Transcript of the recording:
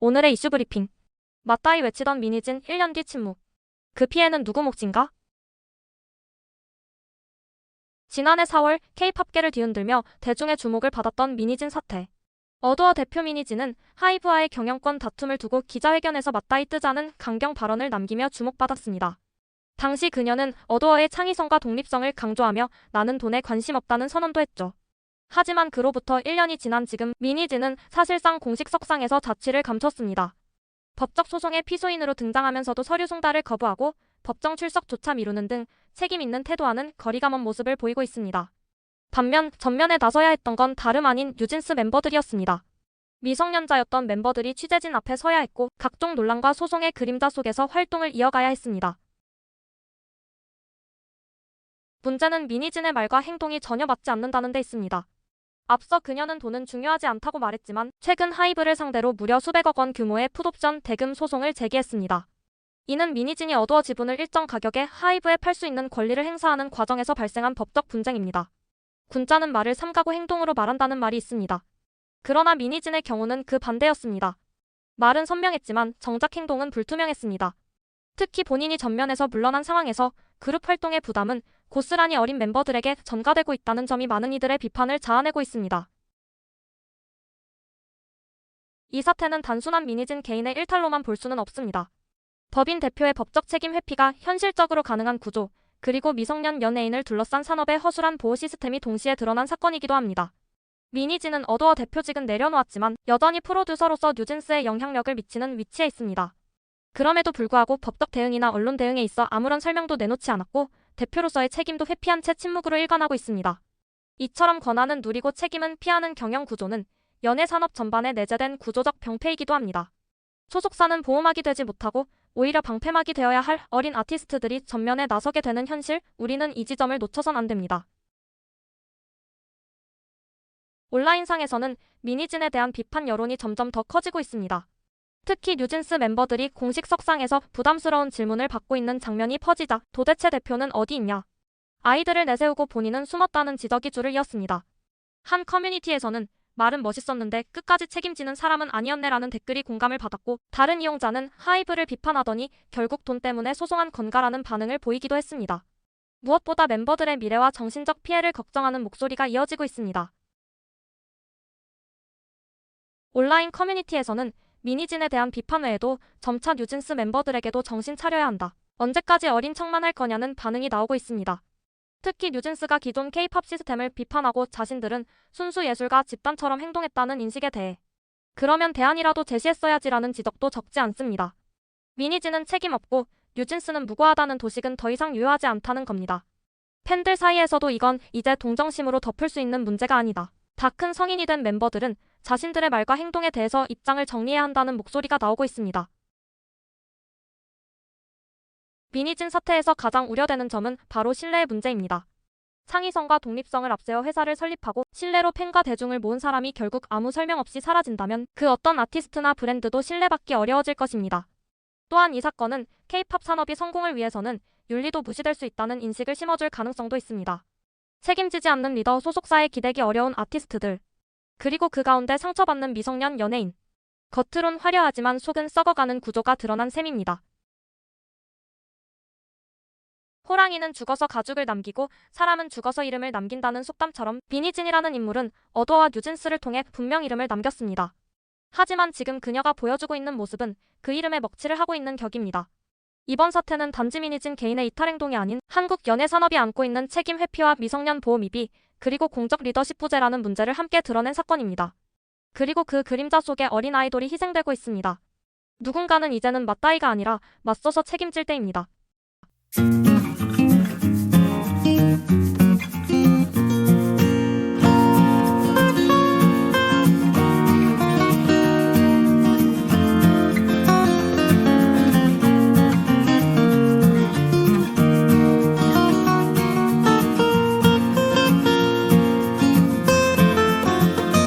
오늘의 이슈 브리핑. 맞다이 외치던 민희진 1년 뒤 침묵. 그 피해는 누구 몫인가? 지난해 4월 K-팝계를 뒤흔들며 대중의 주목을 받았던 민희진 사태. 어두어 대표 민희진은 하이브와의 경영권 다툼을 두고 기자회견에서 맞다이 뜨자는 강경 발언을 남기며 주목받았습니다. 당시 그녀는 어두어의 창의성과 독립성을 강조하며 나는 돈에 관심 없다는 선언도 했죠. 하지만 그로부터 1년이 지난 지금 민희진은 사실상 공식 석상에서 자취를 감췄습니다. 법적 소송의 피소인으로 등장하면서도 서류 송달을 거부하고 법정 출석조차 미루는 등 책임 있는 태도와는 거리가 먼 모습을 보이고 있습니다. 반면 전면에 나서야 했던 건 다름 아닌 뉴진스 멤버들이었습니다. 미성년자였던 멤버들이 취재진 앞에 서야 했고 각종 논란과 소송의 그림자 속에서 활동을 이어가야 했습니다. 문제는 민희진의 말과 행동이 전혀 맞지 않는다는 데 있습니다. 앞서 그녀는 돈은 중요하지 않다고 말했지만 최근 하이브를 상대로 무려 수백억 원 규모의 풋옵션 대금 소송을 제기했습니다. 이는 민희진이 어두어 지분을 일정 가격에 하이브에 팔 수 있는 권리를 행사하는 과정에서 발생한 법적 분쟁입니다. 군자는 말을 삼가고 행동으로 말한다는 말이 있습니다. 그러나 민희진의 경우는 그 반대였습니다. 말은 선명했지만 정작 행동은 불투명했습니다. 특히 본인이 전면에서 물러난 상황에서 그룹 활동의 부담은 고스란히 어린 멤버들에게 전가되고 있다는 점이 많은 이들의 비판을 자아내고 있습니다. 이 사태는 단순한 민희진 개인의 일탈로만 볼 수는 없습니다. 법인 대표의 법적 책임 회피가 현실적으로 가능한 구조, 그리고 미성년 연예인을 둘러싼 산업의 허술한 보호 시스템이 동시에 드러난 사건이기도 합니다. 민희진은 어두어 대표직은 내려놓았지만 여전히 프로듀서로서 뉴진스에 영향력을 미치는 위치에 있습니다. 그럼에도 불구하고 법적 대응이나 언론 대응에 있어 아무런 설명도 내놓지 않았고 대표로서의 책임도 회피한 채 침묵으로 일관하고 있습니다. 이처럼 권한은 누리고 책임은 피하는 경영 구조는 연예 산업 전반에 내재된 구조적 병폐이기도 합니다. 소속사는 보호막이 되지 못하고 오히려 방패막이 되어야 할 어린 아티스트들이 전면에 나서게 되는 현실, 우리는 이 지점을 놓쳐선 안 됩니다. 온라인상에서는 민희진에 대한 비판 여론이 점점 더 커지고 있습니다. 특히 뉴진스 멤버들이 공식 석상에서 부담스러운 질문을 받고 있는 장면이 퍼지자 도대체 대표는 어디 있냐? 아이들을 내세우고 본인은 숨었다는 지적이 줄을 이었습니다. 한 커뮤니티에서는 말은 멋있었는데 끝까지 책임지는 사람은 아니었네라는 댓글이 공감을 받았고 다른 이용자는 하이브를 비판하더니 결국 돈 때문에 소송한 건가라는 반응을 보이기도 했습니다. 무엇보다 멤버들의 미래와 정신적 피해를 걱정하는 목소리가 이어지고 있습니다. 온라인 커뮤니티에서는 민희진에 대한 비판 외에도 점차 뉴진스 멤버들에게도 정신 차려야 한다. 언제까지 어린 척만 할 거냐는 반응이 나오고 있습니다. 특히 뉴진스가 기존 K-팝 시스템을 비판하고 자신들은 순수 예술가 집단처럼 행동했다는 인식에 대해 그러면 대안이라도 제시했어야지라는 지적도 적지 않습니다. 민희진은 책임 없고 뉴진스는 무고하다는 도식은 더 이상 유효하지 않다는 겁니다. 팬들 사이에서도 이건 이제 동정심으로 덮을 수 있는 문제가 아니다. 다 큰 성인이 된 멤버들은 자신들의 말과 행동에 대해서 입장을 정리해야 한다는 목소리가 나오고 있습니다. 민희진 사태에서 가장 우려되는 점은 바로 신뢰의 문제입니다. 창의성과 독립성을 앞세워 회사를 설립하고 신뢰로 팬과 대중을 모은 사람이 결국 아무 설명 없이 사라진다면 그 어떤 아티스트나 브랜드도 신뢰받기 어려워질 것입니다. 또한 이 사건은 K-팝 산업이 성공을 위해서는 윤리도 무시될 수 있다는 인식을 심어줄 가능성도 있습니다. 책임지지 않는 리더, 소속사에 기대기 어려운 아티스트들, 그리고 그 가운데 상처받는 미성년 연예인. 겉으론 화려하지만 속은 썩어가는 구조가 드러난 셈입니다. 호랑이는 죽어서 가죽을 남기고 사람은 죽어서 이름을 남긴다는 속담처럼 민희진이라는 인물은 어두어와 뉴진스를 통해 분명 이름을 남겼습니다. 하지만 지금 그녀가 보여주고 있는 모습은 그 이름에 먹칠을 하고 있는 격입니다. 이번 사태는 단지 민희진 개인의 이탈 행동이 아닌 한국 연예 산업이 안고 있는 책임 회피와 미성년 보호 미비, 그리고 공적 리더십 부재라는 문제를 함께 드러낸 사건입니다. 그리고 그 그림자 속에 어린 아이돌이 희생되고 있습니다. 누군가는 이제는 맞다이가 아니라 맞서서 책임질 때입니다.